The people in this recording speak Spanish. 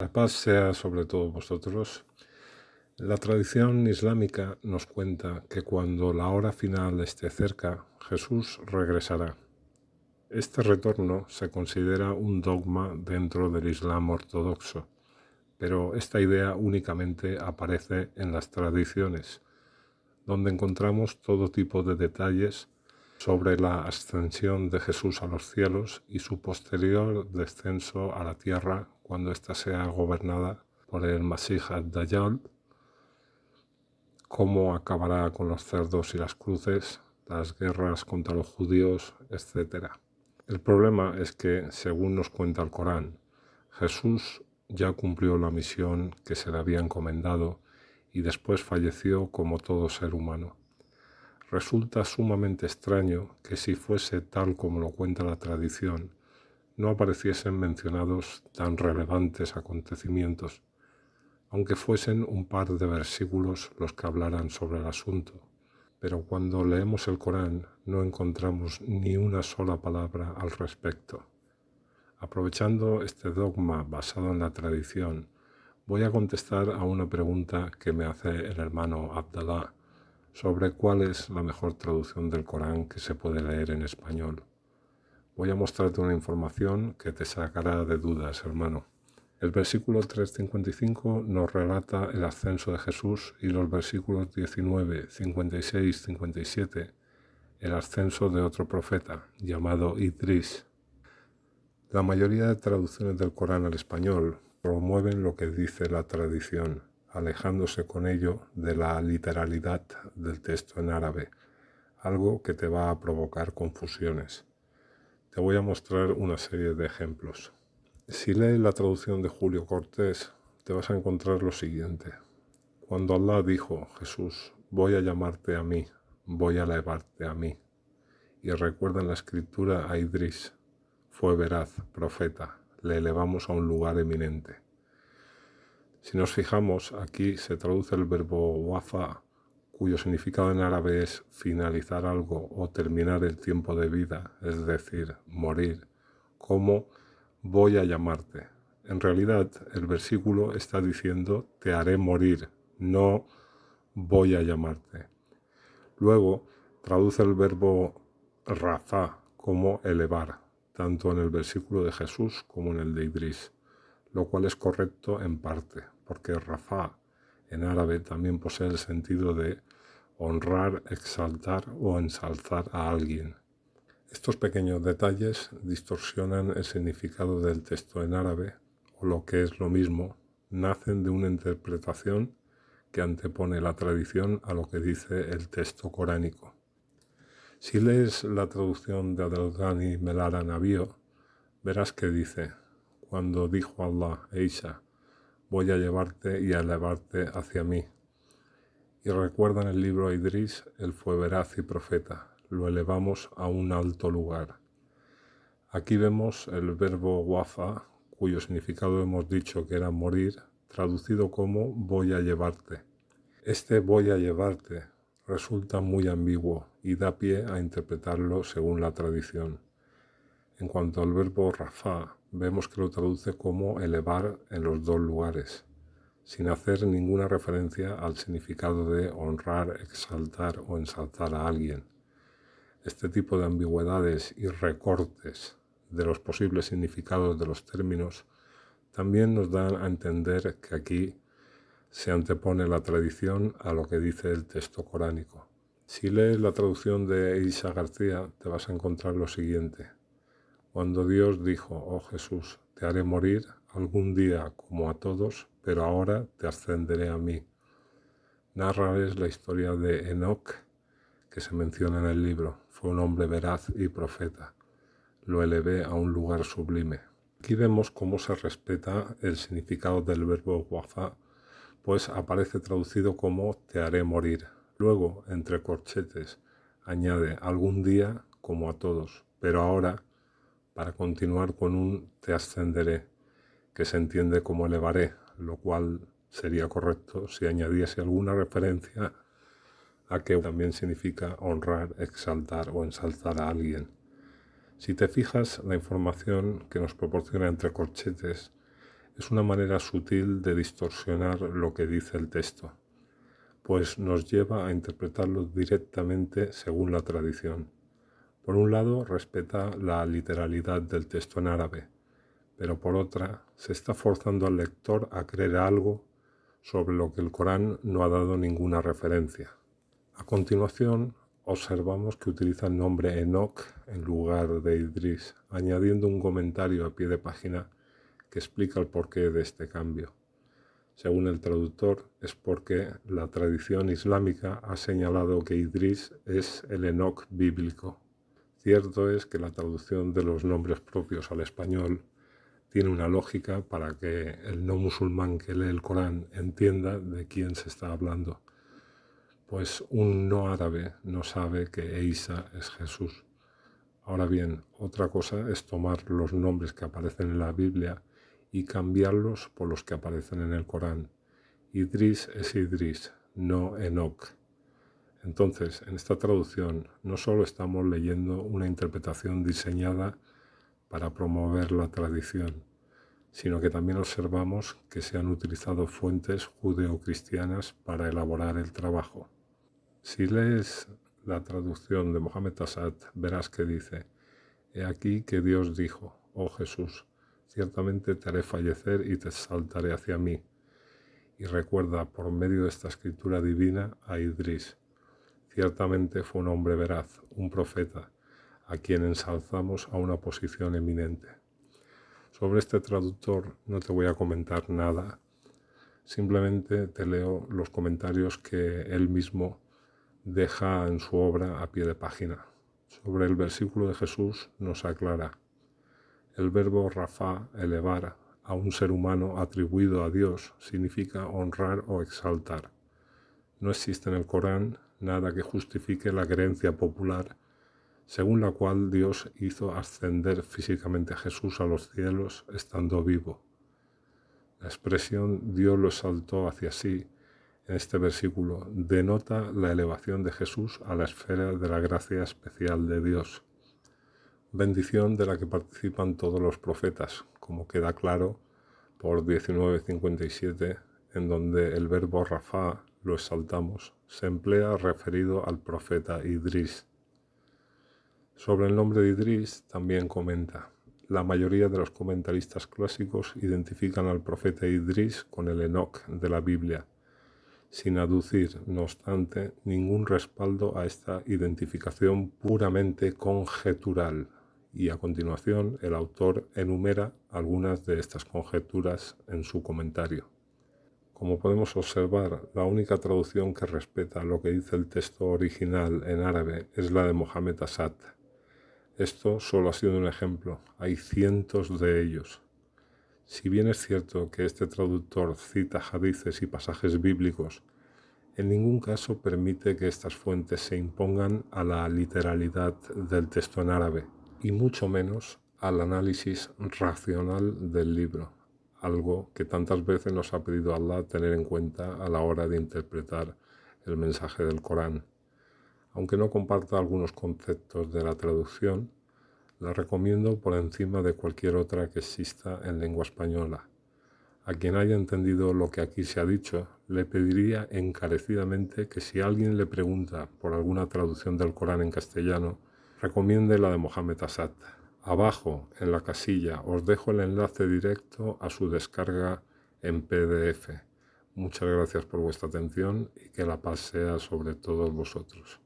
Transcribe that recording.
La paz sea sobre todos vosotros. La tradición islámica nos cuenta que cuando la hora final esté cerca, Jesús regresará. Este retorno se considera un dogma dentro del Islam ortodoxo, pero esta idea únicamente aparece en las tradiciones, donde encontramos todo tipo de detalles sobre la ascensión de Jesús a los cielos y su posterior descenso a la tierra cuando ésta sea gobernada por el Masih ad-Dajjal, cómo acabará con los cerdos y las cruces, las guerras contra los judíos, etc. El problema es que, según nos cuenta el Corán, Jesús ya cumplió la misión que se le había encomendado y después falleció como todo ser humano. Resulta sumamente extraño que si fuese tal como lo cuenta la tradición, no apareciesen mencionados tan relevantes acontecimientos, aunque fuesen un par de versículos los que hablaran sobre el asunto. Pero cuando leemos el Corán no encontramos ni una sola palabra al respecto. Aprovechando este dogma basado en la tradición, voy a contestar a una pregunta que me hace el hermano Abdallah sobre cuál es la mejor traducción del Corán que se puede leer en español. Voy a mostrarte una información que te sacará de dudas, hermano. El versículo 3.55 nos relata el ascenso de Jesús y los versículos 19, 56, 57 el ascenso de otro profeta llamado Idris. La mayoría de traducciones del Corán al español promueven lo que dice la tradición, alejándose con ello de la literalidad del texto en árabe, algo que te va a provocar confusiones. Te voy a mostrar una serie de ejemplos. Si lees la traducción de Julio Cortés, te vas a encontrar lo siguiente. Cuando Allah dijo, Jesús, voy a llamarte a mí, voy a elevarte a mí. Y recuerda en la escritura a Idris, fue veraz, profeta, le elevamos a un lugar eminente. Si nos fijamos, aquí se traduce el verbo wafa, cuyo significado en árabe es finalizar algo o terminar el tiempo de vida, es decir, morir, como voy a llamarte. En realidad, el versículo está diciendo te haré morir, no voy a llamarte. Luego, traduce el verbo rafa como elevar, tanto en el versículo de Jesús como en el de Idris, lo cual es correcto en parte, porque rafa en árabe también posee el sentido de honrar, exaltar o ensalzar a alguien. Estos pequeños detalles distorsionan el significado del texto en árabe, o lo que es lo mismo, nacen de una interpretación que antepone la tradición a lo que dice el texto coránico. Si lees la traducción de Abdel-Ghani Melara Navío, verás que dice, cuando dijo Allah a Isa, voy a llevarte y a elevarte hacia mí. Y recuerda en el libro a Idris, él fue veraz y profeta, lo elevamos a un alto lugar. Aquí vemos el verbo wafa, cuyo significado hemos dicho que era morir, traducido como voy a llevarte. Este voy a llevarte resulta muy ambiguo y da pie a interpretarlo según la tradición. En cuanto al verbo rafa, vemos que lo traduce como elevar en los dos lugares, sin hacer ninguna referencia al significado de honrar, exaltar o ensalzar a alguien. Este tipo de ambigüedades y recortes de los posibles significados de los términos también nos dan a entender que aquí se antepone la tradición a lo que dice el texto coránico. Si lees la traducción de Isa García, te vas a encontrar lo siguiente. Cuando Dios dijo, oh Jesús, te haré morir algún día como a todos, pero ahora te ascenderé a mí. Narrales la historia de Enoc, que se menciona en el libro. Fue un hombre veraz y profeta. Lo elevé a un lugar sublime. Aquí vemos cómo se respeta el significado del verbo wafa, pues aparece traducido como te haré morir. Luego, entre corchetes, añade algún día como a todos, pero ahora, para continuar con un te ascenderé, que se entiende como elevaré, lo cual sería correcto si añadiese alguna referencia a que también significa honrar, exaltar o ensalzar a alguien. Si te fijas, la información que nos proporciona entre corchetes Es una manera sutil de distorsionar lo que dice el texto, pues nos lleva a interpretarlo directamente según la tradición. Por un lado, respeta la literalidad del texto en árabe, pero por otra, se está forzando al lector a creer algo sobre lo que el Corán no ha dado ninguna referencia. A continuación, observamos que utiliza el nombre Enoc en lugar de Idris, añadiendo un comentario a pie de página que explica el porqué de este cambio. Según el traductor, es porque la tradición islámica ha señalado que Idris es el Enoc bíblico. Cierto es que la traducción de los nombres propios al español tiene una lógica para que el no musulmán que lee el Corán entienda de quién se está hablando, pues un no árabe no sabe que Isa es Jesús. Ahora bien, otra cosa es tomar los nombres que aparecen en la Biblia y cambiarlos por los que aparecen en el Corán. Idris es Idris, no Enoc. Entonces, en esta traducción no solo estamos leyendo una interpretación diseñada para promover la tradición, sino que también observamos que se han utilizado fuentes judeocristianas para elaborar el trabajo. Si lees la traducción de Mohammed Assad, verás que dice: «He aquí que Dios dijo, oh Jesús, ciertamente te haré fallecer y te exaltaré hacia mí». Y recuerda por medio de esta escritura divina a Idris. Ciertamente fue un hombre veraz, un profeta, a quien ensalzamos a una posición eminente. Sobre este traductor no te voy a comentar nada, simplemente te leo los comentarios que él mismo deja en su obra a pie de página. Sobre el versículo de Jesús nos aclara: el verbo rafá, elevar, a un ser humano atribuido a Dios significa honrar o exaltar. No existe en el Corán nada que justifique la creencia popular según la cual Dios hizo ascender físicamente a Jesús a los cielos estando vivo. La expresión Dios lo exaltó hacia sí en este versículo denota la elevación de Jesús a la esfera de la gracia especial de Dios, bendición de la que participan todos los profetas, como queda claro por 19:57, en donde el verbo rafá, lo exaltamos, se emplea referido al profeta Idris. Sobre el nombre de Idris también comenta: la mayoría de los comentaristas clásicos identifican al profeta Idris con el Enoc de la Biblia, sin aducir, no obstante, ningún respaldo a esta identificación puramente conjetural. Y a continuación el autor enumera algunas de estas conjeturas en su comentario. Como podemos observar, la única traducción que respeta lo que dice el texto original en árabe es la de Mohammed Assad. Esto solo ha sido un ejemplo, hay cientos de ellos. Si bien es cierto que este traductor cita hadices y pasajes bíblicos, en ningún caso permite que estas fuentes se impongan a la literalidad del texto en árabe, y mucho menos al análisis racional del libro, algo que tantas veces nos ha pedido Allah tener en cuenta a la hora de interpretar el mensaje del Corán. Aunque no comparta algunos conceptos de la traducción, la recomiendo por encima de cualquier otra que exista en lengua española. A quien haya entendido lo que aquí se ha dicho, le pediría encarecidamente que si alguien le pregunta por alguna traducción del Corán en castellano, recomiende la de Mohammed Assad. Abajo, en la casilla, os dejo el enlace directo a su descarga en PDF. Muchas gracias por vuestra atención y que la paz sea sobre todos vosotros.